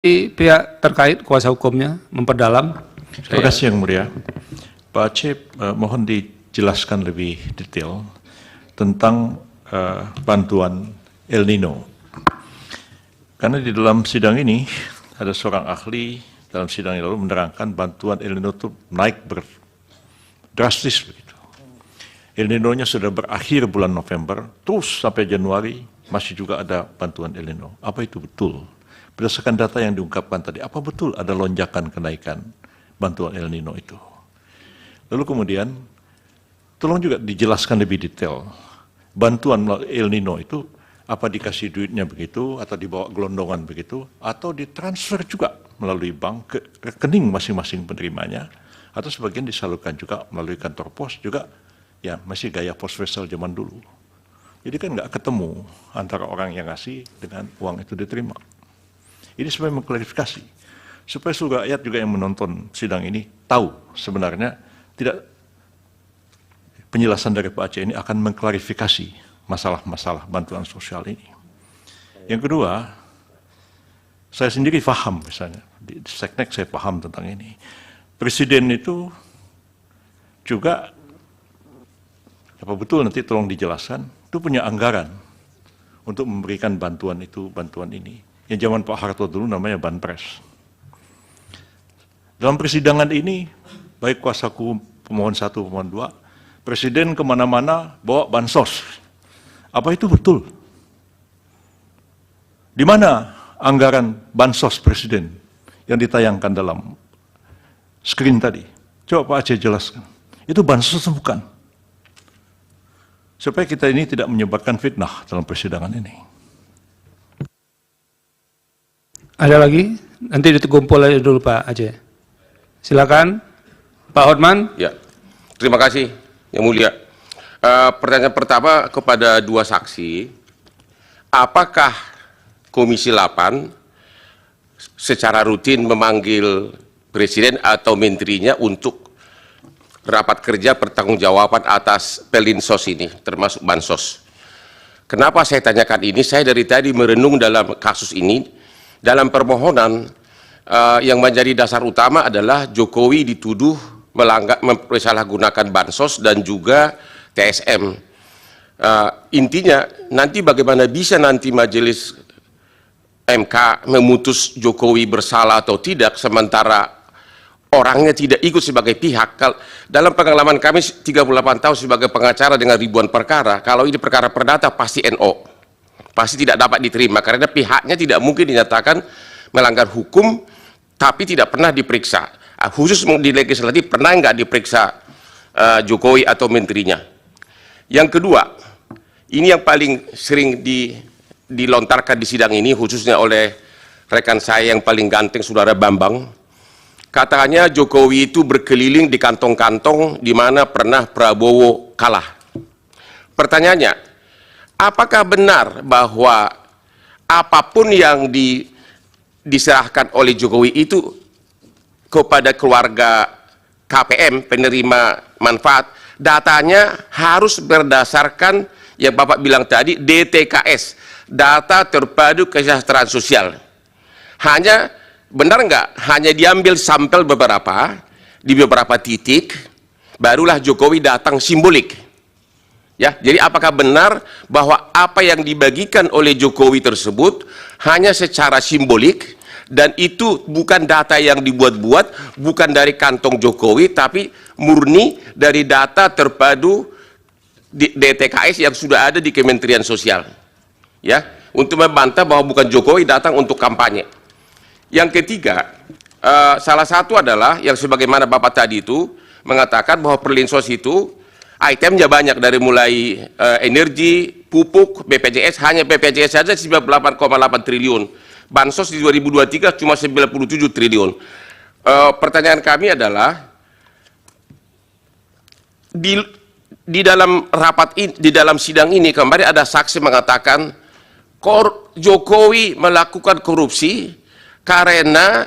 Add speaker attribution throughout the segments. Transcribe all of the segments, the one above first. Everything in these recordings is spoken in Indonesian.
Speaker 1: pihak terkait kuasa hukumnya memperdalam.
Speaker 2: Terima kasih Yang Mulia. Pak Aceh, mohon dijelaskan lebih detail tentang bantuan El Nino. Karena di dalam sidang ini ada seorang ahli dalam sidang yang lalu menerangkan bantuan El Nino itu naik drastis begitu. El Nino-nya sudah berakhir bulan November, terus sampai Januari masih juga ada bantuan El Nino. Apa itu betul? Berdasarkan data yang diungkapkan tadi, apa betul ada lonjakan kenaikan bantuan El Nino itu? Lalu kemudian, tolong juga dijelaskan lebih detail. Bantuan El Nino itu, apa dikasih duitnya begitu, atau dibawa gelondongan begitu, atau ditransfer juga melalui bank ke rekening masing-masing penerimanya, atau sebagian disalurkan juga melalui kantor pos juga, ya masih gaya pos vessel zaman dulu. Jadi kan nggak ketemu antara orang yang ngasih dengan uang itu diterima. Ini supaya mengklarifikasi, supaya seluruh rakyat juga yang menonton sidang ini tahu sebenarnya tidak penjelasan dari Pak Aceh ini akan mengklarifikasi masalah-masalah bantuan sosial ini. Yang kedua, saya sendiri paham misalnya, di Seknek saya paham tentang ini. Presiden itu juga, apa betul nanti tolong dijelaskan, itu punya anggaran untuk memberikan bantuan itu, bantuan ini. Yang zaman Pak Harto dulu namanya Banpres. Dalam persidangan ini, baik kuasa hukum pemohon 1, pemohon 2, Presiden kemana-mana bawa bansos. Apa itu betul? Di mana anggaran bansos Presiden yang ditayangkan dalam screen tadi? Coba Pak Aceh jelaskan. Itu bansos bukan? Supaya kita ini tidak menyebarkan fitnah dalam persidangan ini.
Speaker 1: Ada lagi? Nanti dikumpul aja dulu Pak Aceh. Silakan Pak Hotman.
Speaker 3: Ya, terima kasih Yang Mulia. Pertanyaan pertama kepada dua saksi, apakah Komisi 8 secara rutin memanggil Presiden atau menterinya untuk rapat kerja pertanggungjawaban atas Pelinsos ini, termasuk bansos? Kenapa saya tanyakan ini? Saya dari tadi merenung dalam kasus ini. Dalam permohonan yang menjadi dasar utama adalah Jokowi dituduh mempersalahgunakan bansos dan juga TSM. Intinya nanti bagaimana bisa nanti majelis MK memutus Jokowi bersalah atau tidak sementara orangnya tidak ikut sebagai pihak. Dalam pengalaman kami 38 tahun sebagai pengacara dengan ribuan perkara, kalau ini perkara perdata pasti NO. Pasti tidak dapat diterima karena pihaknya tidak mungkin dinyatakan melanggar hukum tapi tidak pernah diperiksa. Khusus di legislatif pernah nggak diperiksa Jokowi atau menterinya. Yang kedua, ini yang paling sering dilontarkan di sidang ini khususnya oleh rekan saya yang paling ganteng Saudara Bambang. Katanya Jokowi itu berkeliling di kantong-kantong di mana pernah Prabowo kalah. Pertanyaannya, apakah benar bahwa apapun yang diserahkan oleh Jokowi itu kepada keluarga KPM, penerima manfaat, datanya harus berdasarkan yang Bapak bilang tadi, DTKS, data terpadu kesejahteraan sosial. Hanya, benar nggak? Hanya diambil sampel beberapa, di beberapa titik, barulah Jokowi datang simbolik. Ya, jadi apakah benar bahwa apa yang dibagikan oleh Jokowi tersebut hanya secara simbolik dan itu bukan data yang dibuat-buat, bukan dari kantong Jokowi, tapi murni dari data terpadu DTKS yang sudah ada di Kementerian Sosial. Ya, untuk membantah bahwa bukan Jokowi datang untuk kampanye. Yang ketiga, salah satu adalah yang sebagaimana Bapak tadi itu mengatakan bahwa Perlinsos itu itemnya banyak dari mulai energi, pupuk, BPJS, hanya BPJS saja 98,8 triliun. Bansos di 2023 cuma 97 triliun. Pertanyaan kami adalah, di dalam rapat ini, di dalam sidang ini kemarin ada saksi mengatakan Jokowi melakukan korupsi karena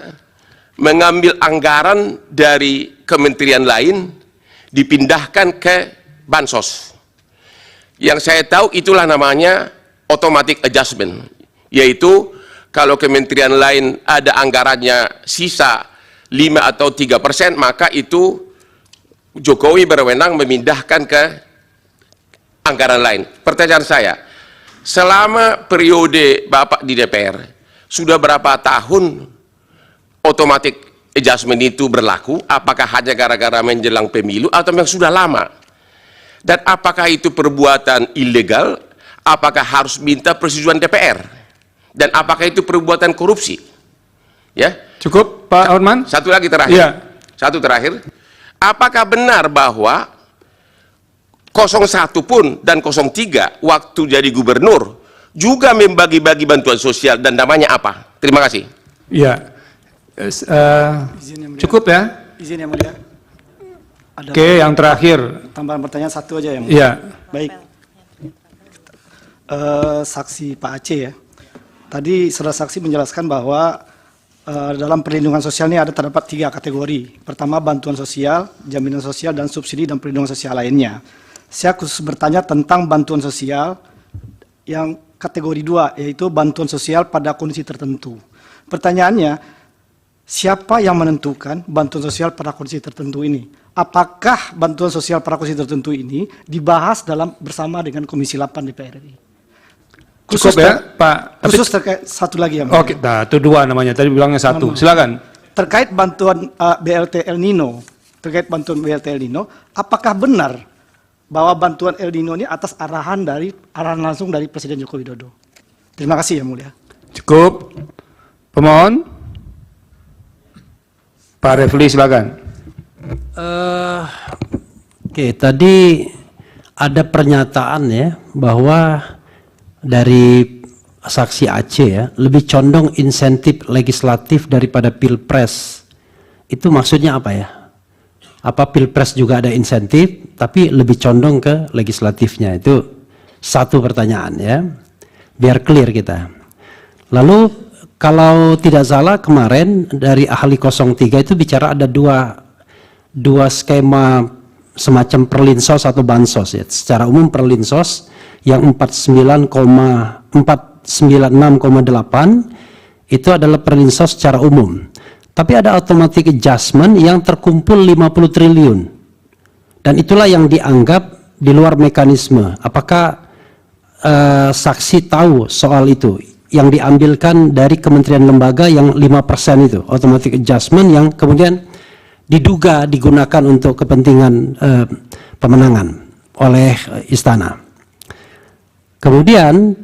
Speaker 3: mengambil anggaran dari kementerian lain dipindahkan ke bansos. Yang saya tahu itulah namanya automatic adjustment, yaitu kalau kementerian lain ada anggarannya sisa 5 atau 3%, maka itu Jokowi berwenang memindahkan ke anggaran lain. Pertanyaan saya, selama periode Bapak di DPR, sudah berapa tahun automatic adjustment itu berlaku? Apakah hanya gara-gara menjelang pemilu atau memang sudah lama? Dan apakah itu perbuatan ilegal? Apakah harus minta persetujuan DPR? Dan apakah itu perbuatan korupsi? Ya.
Speaker 1: Cukup, Pak Hotman?
Speaker 3: Satu lagi terakhir.
Speaker 1: Iya.
Speaker 3: Satu terakhir. Apakah benar bahwa 01 pun dan 03 waktu jadi gubernur juga membagi-bagi bantuan sosial dan namanya apa? Terima kasih.
Speaker 1: Iya. Cukup ya?
Speaker 4: Izin yang mulia.
Speaker 1: Oke, yang terakhir.
Speaker 4: Tambahan pertanyaan satu aja yang mulia.
Speaker 1: Iya.
Speaker 4: Baik. Saksi Pak Aceh ya. Tadi saudara saksi menjelaskan bahwa dalam perlindungan sosial ini ada terdapat 3 kategori. Pertama, bantuan sosial, jaminan sosial, dan subsidi dan perlindungan sosial lainnya. Saya khusus bertanya tentang bantuan sosial yang kategori 2, yaitu bantuan sosial pada kondisi tertentu. Pertanyaannya, siapa yang menentukan bantuan sosial pada kondisi tertentu ini? Apakah bantuan sosial pada kondisi tertentu ini dibahas bersama dengan Komisi 8 DPR RI?
Speaker 1: Cukup ya, Pak?
Speaker 4: Khusus terkait satu lagi yang
Speaker 1: Oke, nah, itu 2 namanya. Tadi bilangnya 1. Silakan.
Speaker 4: terkait bantuan BLT El Nino, apakah benar bahwa bantuan El Nino ini atas arahan langsung dari Presiden Joko Widodo? Terima kasih yang mulia.
Speaker 1: Cukup. Pemohon. Pak Refli, silakan.
Speaker 5: Oke, tadi ada pernyataan ya bahwa dari saksi Aceh ya lebih condong insentif legislatif daripada pilpres. Itu maksudnya apa ya? Apa pilpres juga ada insentif tapi lebih condong ke legislatifnya? Itu satu pertanyaan ya. Biar clear kita. Lalu kalau tidak salah kemarin dari ahli 03 itu bicara ada dua skema semacam perlinsos atau bansos ya. Secara umum perlinsos yang 496,8 itu adalah perlinsos secara umum. Tapi ada automatic adjustment yang terkumpul 50 triliun. Dan itulah yang dianggap di luar mekanisme. Apakah saksi tahu soal itu? Yang diambilkan dari kementerian lembaga yang 5% itu, automatic adjustment yang kemudian diduga digunakan untuk kepentingan pemenangan oleh istana. Kemudian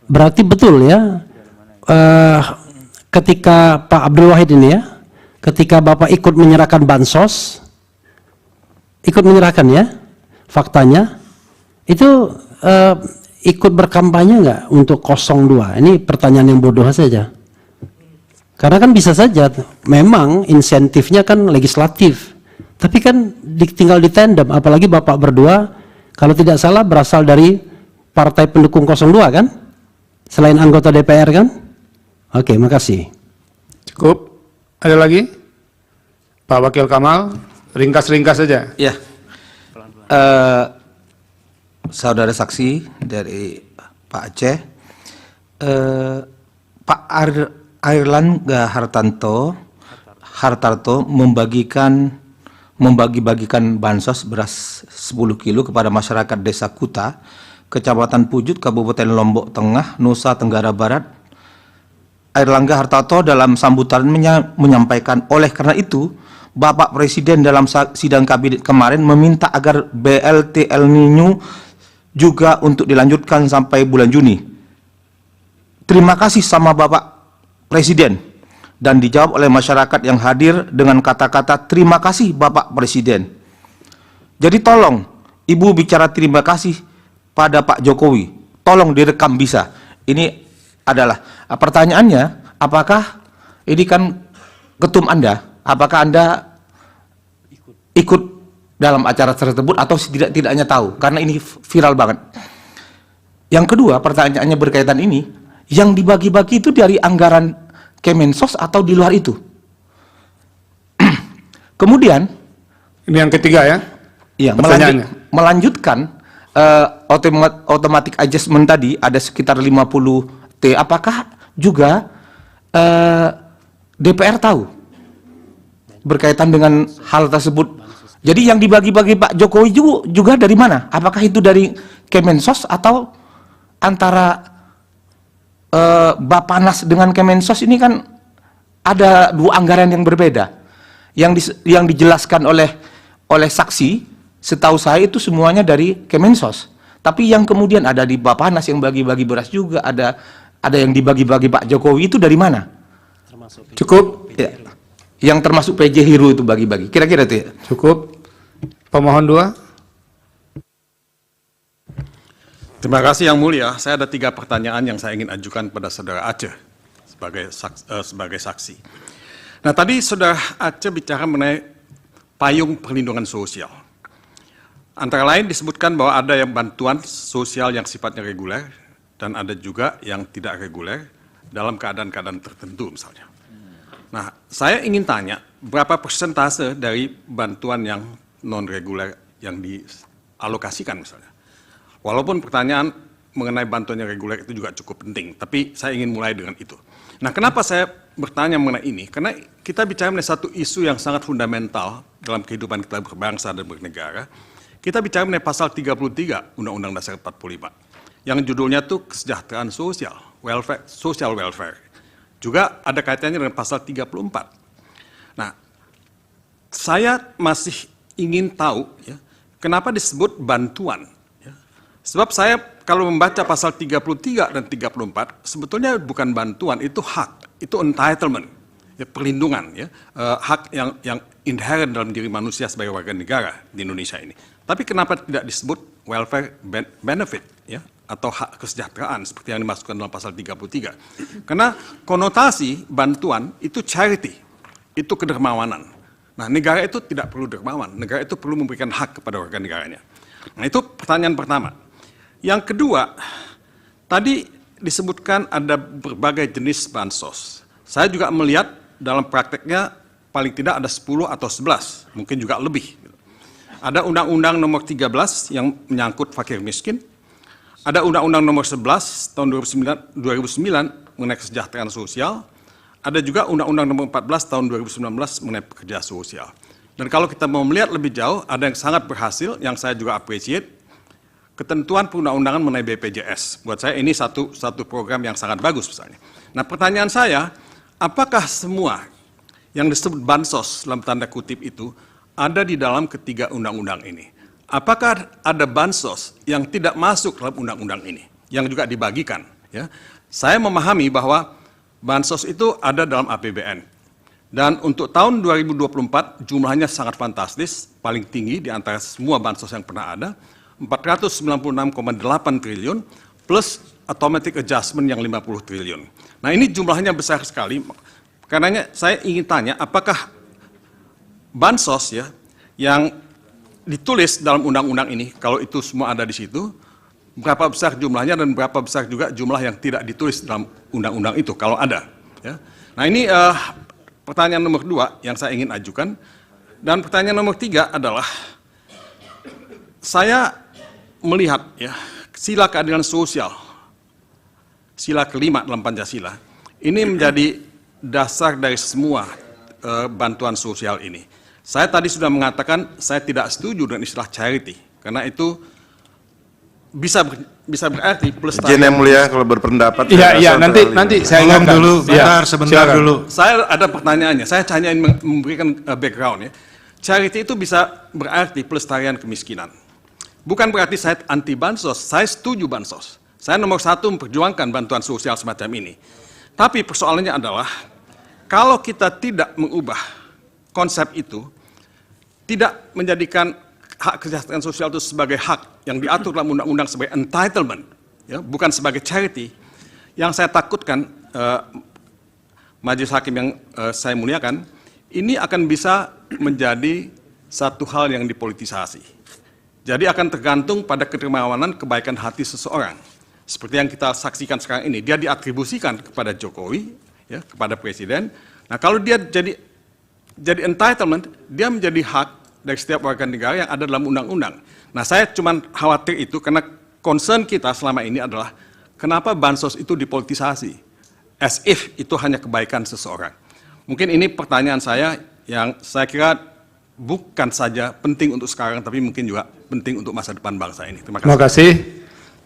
Speaker 5: berarti betul ya ketika Pak Abdul Wahid ini ya, ketika Bapak ikut menyerahkan bansos, ikut menyerahkan ya, faktanya itu ikut berkampanye nggak untuk 02? Ini pertanyaan yang bodoh saja. Karena kan bisa saja, memang insentifnya kan legislatif, tapi kan tinggal ditandem, apalagi Bapak berdua, kalau tidak salah berasal dari partai pendukung 02 kan? Selain anggota DPR kan? Oke, makasih.
Speaker 1: Cukup. Ada lagi? Pak Wakil Kamal, ringkas-ringkas saja.
Speaker 6: Ya, saudara saksi dari Pak Aceh, Pak Airlangga Hartarto membagi-bagikan bansos beras 10 kilo kepada masyarakat Desa Kuta, Kecamatan Pujut, Kabupaten Lombok Tengah, Nusa Tenggara Barat. Airlangga Hartarto dalam sambutannya menyampaikan, oleh karena itu Bapak Presiden dalam sidang kabinet kemarin meminta agar BLT El Nino juga untuk dilanjutkan sampai bulan Juni. Terima kasih sama Bapak Presiden. Dan dijawab oleh masyarakat yang hadir dengan kata-kata terima kasih Bapak Presiden. Jadi tolong Ibu bicara terima kasih pada Pak Jokowi. Tolong direkam bisa. Ini adalah pertanyaannya, apakah ini kan ketum Anda, apakah Anda ikut dalam acara tersebut atau tidaknya tahu? Karena ini viral banget. Yang kedua, pertanyaannya berkaitan ini, yang dibagi-bagi itu dari anggaran Kemensos atau di luar itu? Kemudian
Speaker 1: Ini yang ketiga ya?
Speaker 6: ya,
Speaker 1: Pertanyaannya.
Speaker 6: melanjutkan automatic adjustment tadi ada sekitar 50 T, apakah juga DPR tahu berkaitan dengan hal tersebut? Jadi yang dibagi-bagi Pak Jokowi juga dari mana? Apakah itu dari Kemensos atau antara Bapanas dengan Kemensos? Ini kan ada dua anggaran yang berbeda. Yang dijelaskan oleh saksi, setahu saya itu semuanya dari Kemensos. Tapi yang kemudian ada di Bapanas yang bagi-bagi beras juga, ada yang dibagi-bagi Pak Jokowi, itu dari mana?
Speaker 1: Cukup.
Speaker 6: Ya. Yang termasuk PJ Hero itu bagi-bagi. Kira-kira itu ya?
Speaker 1: Cukup. Pemohon 2.
Speaker 7: Terima kasih Yang Mulia. Saya ada 3 pertanyaan yang saya ingin ajukan pada Saudara Aceh sebagai saksi. Nah, tadi Saudara Aceh bicara mengenai payung perlindungan sosial. Antara lain disebutkan bahwa ada yang bantuan sosial yang sifatnya reguler dan ada juga yang tidak reguler dalam keadaan-keadaan tertentu misalnya. Nah, saya ingin tanya berapa persentase dari bantuan yang non-reguler yang dialokasikan misalnya. Walaupun pertanyaan mengenai bantuan yang reguler itu juga cukup penting, tapi saya ingin mulai dengan itu. Nah, kenapa saya bertanya mengenai ini? Karena kita bicara mengenai satu isu yang sangat fundamental dalam kehidupan kita berbangsa dan bernegara. Kita bicara mengenai pasal 33 Undang-Undang Dasar 45, yang judulnya itu kesejahteraan sosial, social welfare. Juga ada kaitannya dengan pasal 34. Nah, saya masih ingin tahu ya, kenapa disebut bantuan. Sebab saya kalau membaca pasal 33 dan 34, sebetulnya bukan bantuan, itu hak, itu entitlement, ya, perlindungan, ya, hak yang inherent dalam diri manusia sebagai warga negara di Indonesia ini. Tapi kenapa tidak disebut welfare benefit, ya, atau hak kesejahteraan seperti yang dimasukkan dalam pasal 33? Karena konotasi bantuan itu charity, itu kedermawanan. Nah, negara itu tidak perlu dermawan, negara itu perlu memberikan hak kepada warga negaranya. Nah, itu pertanyaan pertama. Yang kedua, tadi disebutkan ada berbagai jenis bansos. Saya juga melihat dalam prakteknya paling tidak ada 10 atau 11, mungkin juga lebih. Ada Undang-Undang nomor 13 yang menyangkut fakir miskin, ada Undang-Undang nomor 11 tahun 2009 mengenai kesejahteraan sosial, ada juga Undang-Undang nomor 14 tahun 2019 mengenai pekerja sosial. Dan kalau kita mau melihat lebih jauh, ada yang sangat berhasil, yang saya juga appreciate, ketentuan perundang-undangan mengenai BPJS. Buat saya ini satu program yang sangat bagus misalnya. Nah, pertanyaan saya, apakah semua yang disebut bansos dalam tanda kutip itu ada di dalam ketiga undang-undang ini? Apakah ada bansos yang tidak masuk dalam undang-undang ini, yang juga dibagikan? Ya, saya memahami bahwa bansos itu ada dalam APBN. Dan untuk tahun 2024 jumlahnya sangat fantastis, paling tinggi di antara semua bansos yang pernah ada, 496,8 triliun plus automatic adjustment yang 50 triliun. Nah, ini jumlahnya besar sekali. Karenanya saya ingin tanya, apakah bansos ya yang ditulis dalam undang-undang ini, kalau itu semua ada di situ, berapa besar jumlahnya dan berapa besar juga jumlah yang tidak ditulis dalam undang-undang itu kalau ada. Ya. Nah, ini pertanyaan nomor 2 yang saya ingin ajukan. Dan pertanyaan nomor 3 adalah, saya melihat ya sila keadilan sosial, sila kelima dalam Pancasila, ini menjadi dasar dari semua bantuan sosial ini. Saya tadi sudah mengatakan saya tidak setuju dengan istilah charity, karena itu bisa berarti plus.
Speaker 8: Izin Yang Mulia kalau berpendapat.
Speaker 1: Iya, nanti saya ingatkan dulu.
Speaker 8: Sebentar dulu.
Speaker 7: Saya ada pertanyaannya, saya hanya ingin memberikan background ya. Charity itu bisa berarti pelestarian kemiskinan. Bukan berarti saya anti bansos, saya setuju bansos. Saya nomor 1 memperjuangkan bantuan sosial semacam ini. Tapi persoalannya adalah, kalau kita tidak mengubah konsep itu, tidak menjadikan hak kesejahteraan sosial itu sebagai hak yang diatur dalam undang-undang sebagai entitlement, ya, bukan sebagai charity, yang saya takutkan majelis hakim yang saya muliakan, ini akan bisa menjadi satu hal yang dipolitisasi. Jadi akan tergantung pada kedermawanan kebaikan hati seseorang. Seperti yang kita saksikan sekarang ini, dia diatribusikan kepada Jokowi, ya, kepada Presiden. Nah, kalau dia jadi entitlement, dia menjadi hak dari setiap warga negara yang ada dalam undang-undang. Nah, saya cuma khawatir itu karena concern kita selama ini adalah kenapa bansos itu dipolitisasi, as if itu hanya kebaikan seseorang. Mungkin ini pertanyaan saya yang saya kira bukan saja penting untuk sekarang, tapi mungkin juga penting untuk masa depan bangsa ini. Terima kasih.
Speaker 1: Terima kasih.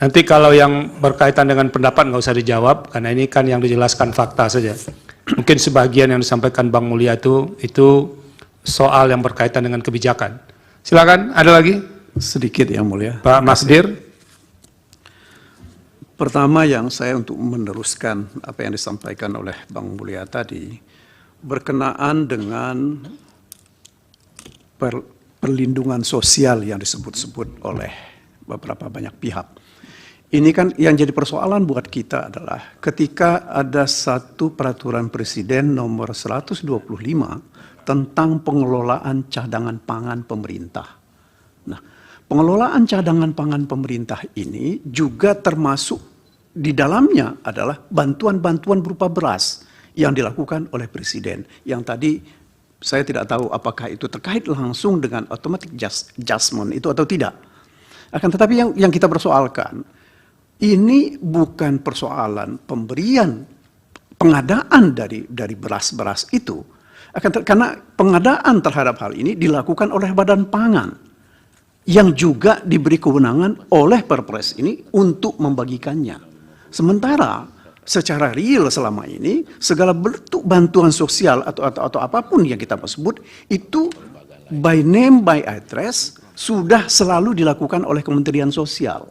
Speaker 1: Nanti kalau yang berkaitan dengan pendapat nggak usah dijawab, karena ini kan yang dijelaskan fakta saja. Mungkin sebagian yang disampaikan Bang Mulya itu soal yang berkaitan dengan kebijakan. Silakan, ada lagi?
Speaker 9: Sedikit yang mulia.
Speaker 1: Pak Masdir.
Speaker 9: Pertama yang saya untuk meneruskan apa yang disampaikan oleh Bang Mulya tadi, berkenaan dengan perlindungan sosial yang disebut-sebut oleh beberapa banyak pihak. Ini kan yang jadi persoalan buat kita adalah ketika ada satu peraturan presiden nomor 125 tentang pengelolaan cadangan pangan pemerintah. Nah, pengelolaan cadangan pangan pemerintah ini juga termasuk di dalamnya adalah bantuan-bantuan berupa beras yang dilakukan oleh presiden. Yang tadi saya tidak tahu apakah itu terkait langsung dengan automatic adjustment itu atau tidak. Akan tetapi yang kita persoalkan, ini bukan persoalan pemberian pengadaan dari beras-beras itu. Karena pengadaan terhadap hal ini dilakukan oleh Badan Pangan yang juga diberi kewenangan oleh Perpres ini untuk membagikannya. Sementara secara real selama ini segala bentuk bantuan sosial atau apapun yang kita sebut itu by name by address sudah selalu dilakukan oleh Kementerian Sosial.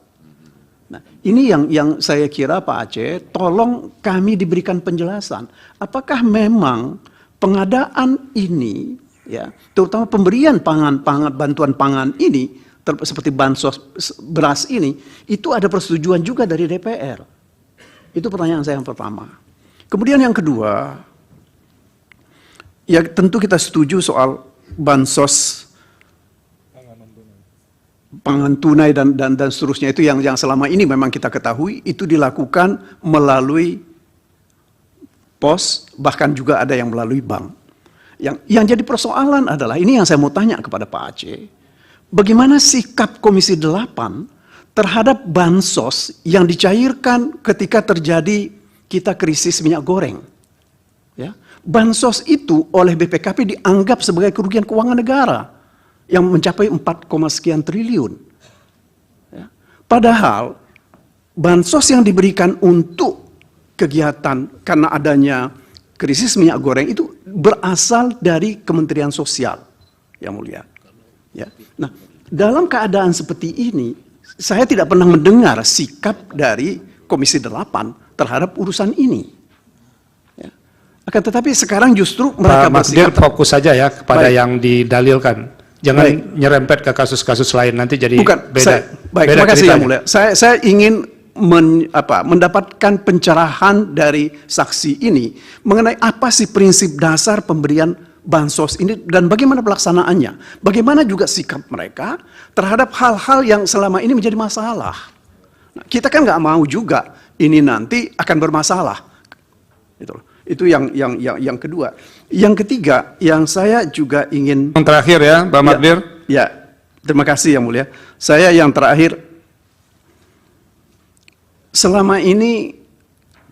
Speaker 9: Nah, ini yang saya kira Pak Aceh, tolong kami diberikan penjelasan. Apakah memang pengadaan ini, ya, terutama pemberian bantuan pangan ini, seperti bansos beras ini, itu ada persetujuan juga dari DPR. Itu pertanyaan saya yang pertama. Kemudian yang kedua, ya tentu kita setuju soal bansos pangan tunai dan seterusnya itu yang selama ini memang kita ketahui itu dilakukan melalui pos, bahkan juga ada yang melalui bank. Yang jadi persoalan adalah, ini yang saya mau tanya kepada Pak Aceh, bagaimana sikap Komisi 8 terhadap bansos yang dicairkan ketika terjadi kita krisis minyak goreng? Ya, bansos itu oleh BPKP dianggap sebagai kerugian keuangan negara yang mencapai 4, sekian triliun. Ya. Padahal bansos yang diberikan untuk kegiatan karena adanya krisis minyak goreng itu berasal dari Kementerian Sosial, yang mulia. Ya. Nah, dalam keadaan seperti ini, saya tidak pernah mendengar sikap dari Komisi 8 terhadap urusan ini. Ya. Akan tetapi sekarang justru mereka
Speaker 1: Pak Masdir fokus saja ya kepada yang didalilkan. Jangan nyerempet ke kasus-kasus lain, nanti jadi beda.
Speaker 9: Baik, terima kasih yang mulia. Saya ingin mendapatkan pencerahan dari saksi ini mengenai apa sih prinsip dasar pemberian bansos ini dan bagaimana pelaksanaannya. Bagaimana juga sikap mereka terhadap hal-hal yang selama ini menjadi masalah. Nah, kita kan nggak mau juga ini nanti akan bermasalah. Itu yang kedua. Yang ketiga, yang saya juga ingin...
Speaker 1: Yang terakhir ya, Pak Magdir.
Speaker 9: Ya, terima kasih yang mulia. Saya yang terakhir, selama ini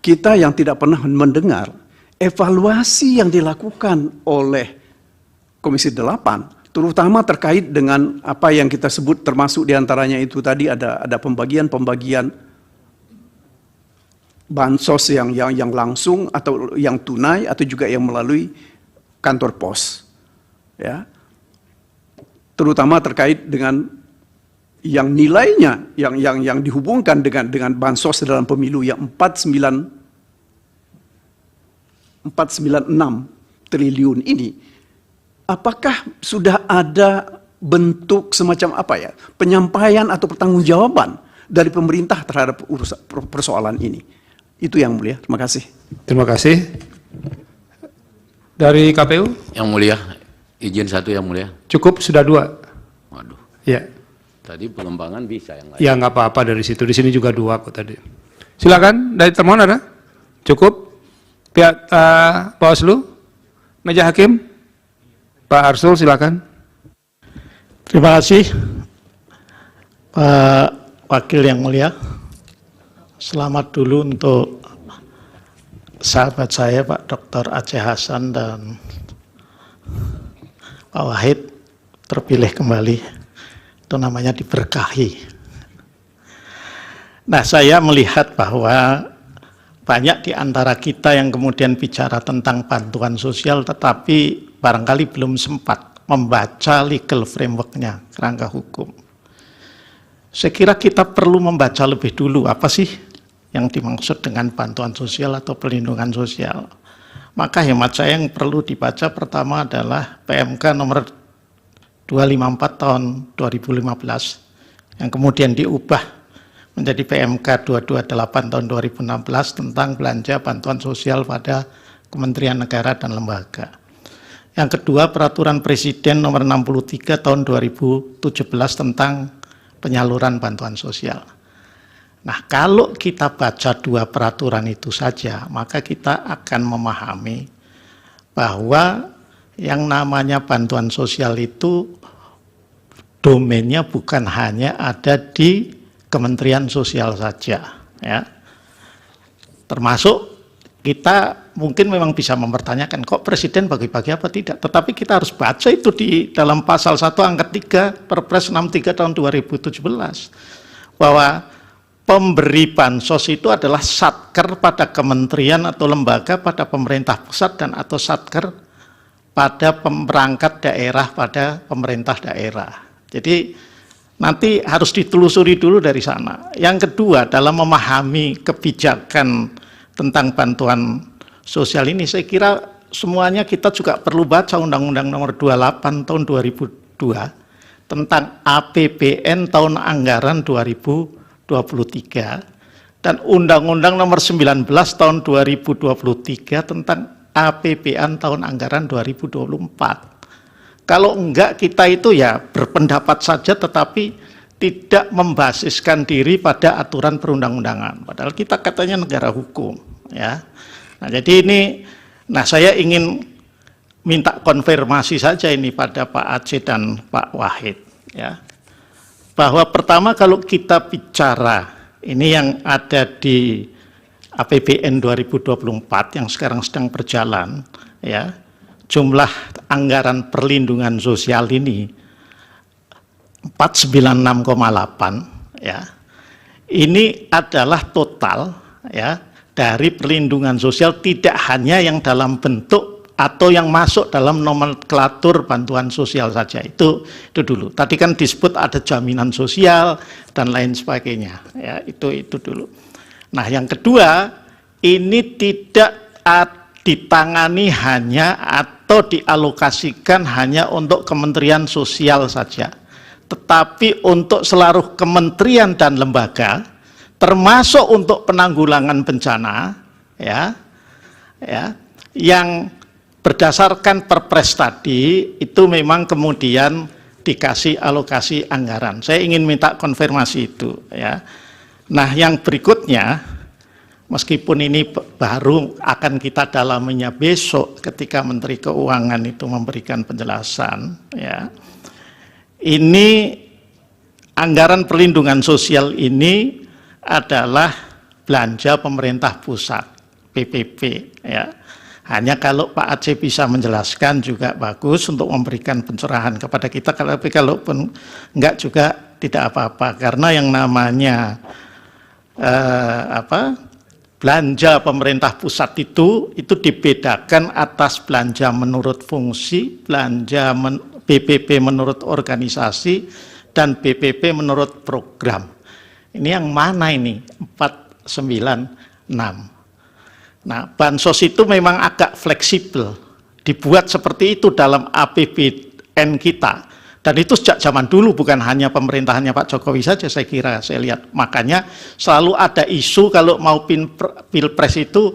Speaker 9: kita yang tidak pernah mendengar evaluasi yang dilakukan oleh Komisi 8, terutama terkait dengan apa yang kita sebut termasuk diantaranya itu tadi ada pembagian bansos yang langsung atau yang tunai atau juga yang melalui kantor pos, ya, terutama terkait dengan yang nilainya yang dihubungkan dengan bansos dalam pemilu yang 496 triliun ini, apakah sudah ada bentuk semacam apa ya penyampaian atau pertanggungjawaban dari pemerintah terhadap persoalan ini? Itu yang mulia. Terima kasih.
Speaker 1: Terima kasih. Dari KPU?
Speaker 10: Yang mulia, izin satu yang mulia.
Speaker 1: Cukup, sudah 2.
Speaker 10: Waduh.
Speaker 1: Ya.
Speaker 10: Tadi pengembangan bisa yang lain.
Speaker 1: Ya nggak apa-apa dari situ. Di sini juga 2 kok tadi. Silakan dari termohon ada? Cukup. Pihak Bawaslu, meja hakim, Pak Arsul silakan.
Speaker 11: Terima kasih Pak Wakil yang mulia, selamat dulu untuk sahabat saya Pak Dr. Aceh Hasan dan Pak Wahid terpilih kembali. Itu namanya diberkahi. Nah, saya melihat bahwa banyak di antara kita yang kemudian bicara tentang bantuan sosial tetapi barangkali belum sempat membaca legal framework-nya, kerangka hukum. Saya kira kita perlu membaca lebih dulu apa sih yang dimaksud dengan bantuan sosial atau perlindungan sosial. Maka hemat saya yang perlu dibaca pertama adalah PMK nomor 254 tahun 2015 yang kemudian diubah menjadi PMK 228 tahun 2016 tentang belanja bantuan sosial pada Kementerian Negara dan lembaga. Yang kedua, Peraturan Presiden nomor 63 tahun 2017 tentang penyaluran bantuan sosial. Nah, kalau kita baca dua peraturan itu saja, maka kita akan memahami bahwa yang namanya bantuan sosial itu domainnya bukan hanya ada di Kementerian Sosial saja, ya. Termasuk kita mungkin memang bisa mempertanyakan kok Presiden bagi-bagi apa tidak, tetapi kita harus baca itu di dalam pasal 1 angka 3 Perpres 63 tahun 2017 bahwa pemberi bansos itu adalah satker pada kementerian atau lembaga pada pemerintah pusat dan atau satker pada perangkat daerah pada pemerintah daerah. Jadi nanti harus ditelusuri dulu dari sana. Yang kedua, dalam memahami kebijakan tentang bantuan sosial ini, saya kira semuanya kita juga perlu baca Undang-Undang nomor 28 tahun 2002 tentang APBN tahun anggaran 2023 dan Undang-Undang nomor 19 tahun 2023 tentang APBN tahun anggaran 2024. Kalau enggak, kita itu ya berpendapat saja tetapi tidak membasiskan diri pada aturan perundang-undangan. Padahal kita katanya negara hukum, ya. Nah, jadi ini, saya ingin minta konfirmasi saja ini pada Pak Aceh dan Pak Wahid, ya. Bahwa pertama kalau kita bicara ini yang ada di APBN 2024 yang sekarang sedang berjalan, ya, jumlah anggaran perlindungan sosial ini 496,8, ya. Ini adalah total, ya, dari perlindungan sosial tidak hanya yang dalam bentuk atau yang masuk dalam nomenklatur bantuan sosial saja. Itu dulu. Tadi kan disebut ada jaminan sosial dan lain sebagainya, ya, itu dulu. Nah, yang kedua, ini tidak ditangani hanya atau dialokasikan hanya untuk Kementerian Sosial saja, tetapi untuk seluruh kementerian dan lembaga, termasuk untuk penanggulangan bencana, ya, yang berdasarkan Perpres tadi itu memang kemudian dikasih alokasi anggaran. Saya ingin minta konfirmasi itu, ya. Nah, yang berikutnya, meskipun ini baru akan kita dalaminya besok ketika Menteri Keuangan itu memberikan penjelasan, ya. Ini anggaran perlindungan sosial ini adalah belanja pemerintah pusat, PPP, ya. Hanya kalau Pak Aceh bisa menjelaskan juga bagus untuk memberikan pencerahan kepada kita, tapi kalaupun enggak juga tidak apa-apa, karena yang namanya belanja pemerintah pusat itu dibedakan atas belanja menurut fungsi, belanja BPP menurut organisasi, dan BPP menurut program. Ini yang mana ini? 496. Nah, bansos itu memang agak fleksibel. Dibuat seperti itu dalam APBN kita. Dan itu sejak zaman dulu, bukan hanya pemerintahannya Pak Jokowi saja, saya kira, saya lihat. Makanya selalu ada isu kalau mau pilpres itu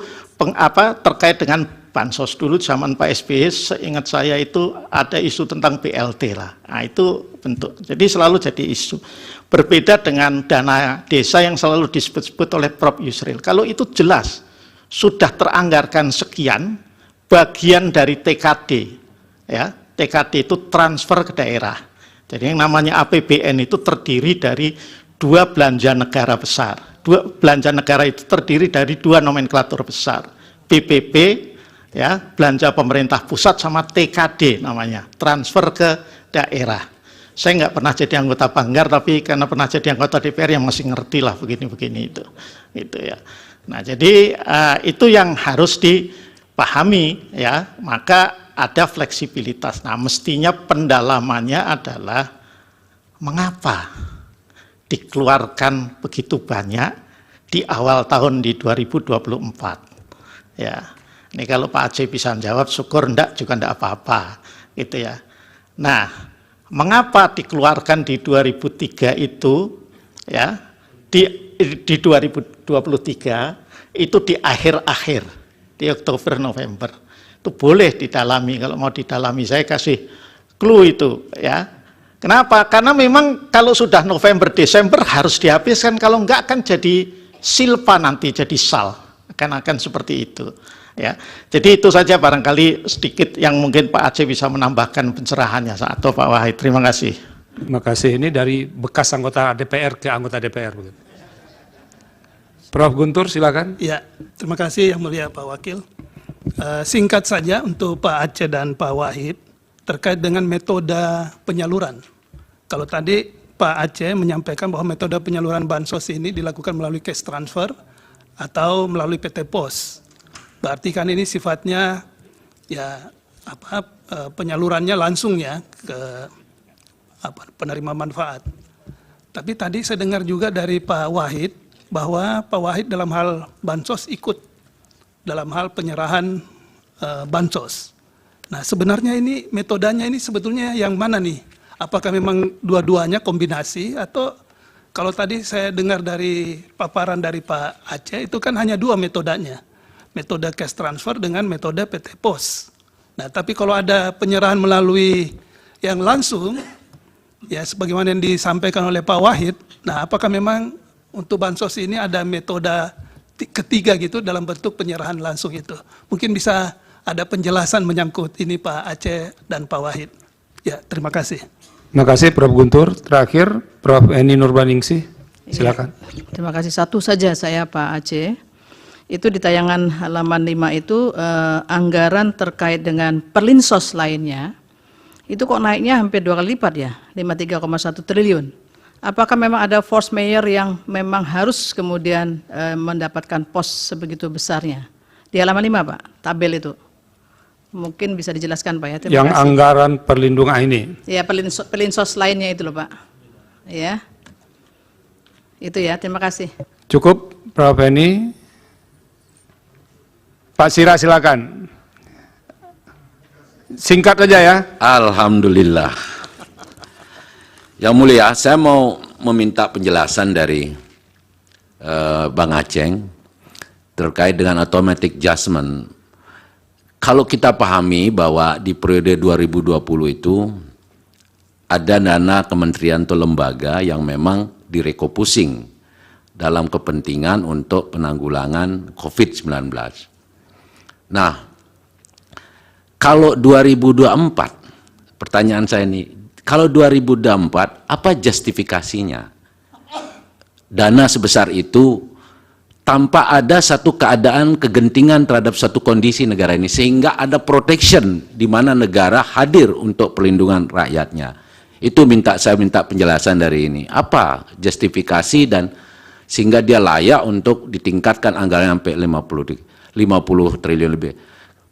Speaker 11: terkait dengan bansos. Dulu zaman Pak SBY, seingat saya itu ada isu tentang BLT lah. Nah, itu bentuk. Jadi selalu jadi isu. Berbeda dengan dana desa yang selalu disebut-sebut oleh Prof. Yusril. Kalau itu jelas, sudah teranggarkan sekian, bagian dari TKD, ya. TKD itu transfer ke daerah. Jadi yang namanya APBN itu terdiri dari dua belanja negara besar. Dua belanja negara itu terdiri dari dua nomenklatur besar, BPP, ya, belanja pemerintah pusat, sama TKD namanya, transfer ke daerah. Saya nggak pernah jadi anggota Banggar, tapi karena pernah jadi anggota DPR yang masih ngerti lah begini-begini itu, gitu ya. Nah, jadi itu yang harus dipahami, ya. Maka ada fleksibilitas. Nah, mestinya pendalamannya adalah mengapa dikeluarkan begitu banyak di awal tahun di 2024. Ya, ini kalau Pak Aceh bisa jawab, syukur, enggak juga enggak apa-apa, gitu ya. Nah, mengapa dikeluarkan di 2003 itu, ya, di 2023 itu di akhir-akhir, di Oktober November. Itu boleh didalami, kalau mau didalami saya kasih clue itu, ya. Kenapa? Karena memang kalau sudah November Desember harus dihabiskan, kalau enggak kan jadi silpa nanti, jadi sal, akan seperti itu, ya. Jadi itu saja barangkali sedikit yang mungkin Pak Aceh bisa menambahkan pencerahannya, atau Pak Wahid. Terima kasih.
Speaker 1: Terima kasih. Ini dari bekas anggota DPR ke anggota DPR. Prof. Guntur, silakan.
Speaker 12: Ya, terima kasih Yang Mulia Pak Wakil. Singkat saja untuk Pak Aceh dan Pak Wahid terkait dengan metode penyaluran. Kalau tadi Pak Aceh menyampaikan bahwa metode penyaluran bansos ini dilakukan melalui cash transfer atau melalui PT POS. Berarti kan ini sifatnya ya penyalurannya langsung ya ke penerima manfaat. Tapi tadi saya dengar juga dari Pak Wahid bahwa Pak Wahid dalam hal bansos ikut dalam hal penyerahan bansos. Nah, sebenarnya ini metodenya ini sebetulnya yang mana nih? Apakah memang dua-duanya kombinasi, atau kalau tadi saya dengar dari paparan dari Pak Aceh itu kan hanya dua metodenya, metode cash transfer dengan metode PT POS. Nah, tapi kalau ada penyerahan melalui yang langsung, ya sebagaimana yang disampaikan oleh Pak Wahid, nah apakah memang untuk bansos ini ada metode ketiga gitu dalam bentuk penyerahan langsung itu? Mungkin bisa ada penjelasan menyangkut ini Pak Aceh dan Pak Wahid. Ya, terima kasih.
Speaker 1: Terima kasih Prof. Guntur. Terakhir Prof. Eni Nurbaningsih, silakan.
Speaker 13: Terima kasih. Satu saja saya Pak Aceh. Itu di tayangan halaman 5 itu anggaran terkait dengan perlinsos lainnya, itu kok naiknya hampir 2 kali lipat ya, 53,1 triliun. Apakah memang ada force mayor yang memang harus kemudian mendapatkan pos sebegitu besarnya? Di halaman 5 Pak, tabel itu. Mungkin bisa dijelaskan Pak ya. Terima
Speaker 1: yang kasih. Anggaran perlindungan ini.
Speaker 13: Ya, perlinsos lainnya itu loh Pak. Ya. Itu ya, terima kasih.
Speaker 1: Cukup Prof. Eni. Pak Sira silakan. Singkat aja ya.
Speaker 10: Alhamdulillah. Yang Mulia, saya mau meminta penjelasan dari Bang Aceh terkait dengan automatic adjustment. Kalau kita pahami bahwa di periode 2020 itu ada dana kementerian atau lembaga yang memang direkopusing dalam kepentingan untuk penanggulangan COVID-19. Nah, kalau 2024, pertanyaan saya ini, kalau 2024 apa justifikasinya? Dana sebesar itu tanpa ada satu keadaan kegentingan terhadap satu kondisi negara ini, sehingga ada protection di mana negara hadir untuk perlindungan rakyatnya. Itu saya minta penjelasan dari ini. Apa justifikasi dan sehingga dia layak untuk ditingkatkan anggaran sampai 50 triliun lebih.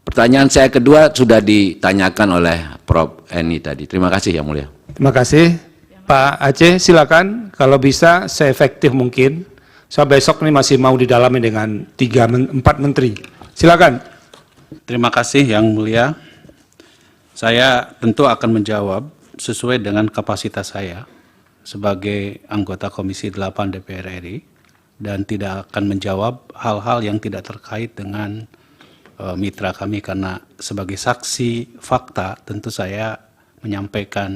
Speaker 10: Pertanyaan saya kedua sudah ditanyakan oleh Prof. Eni tadi. Terima kasih Yang Mulia.
Speaker 1: Terima kasih. Pak Aceh silakan, kalau bisa seefektif mungkin. So besok ini masih mau didalami dengan 4 menteri. Silakan.
Speaker 14: Terima kasih Yang Mulia. Saya tentu akan menjawab sesuai dengan kapasitas saya sebagai anggota Komisi 8 DPR RI dan tidak akan menjawab hal-hal yang tidak terkait dengan mitra kami, karena sebagai saksi fakta tentu saya menyampaikan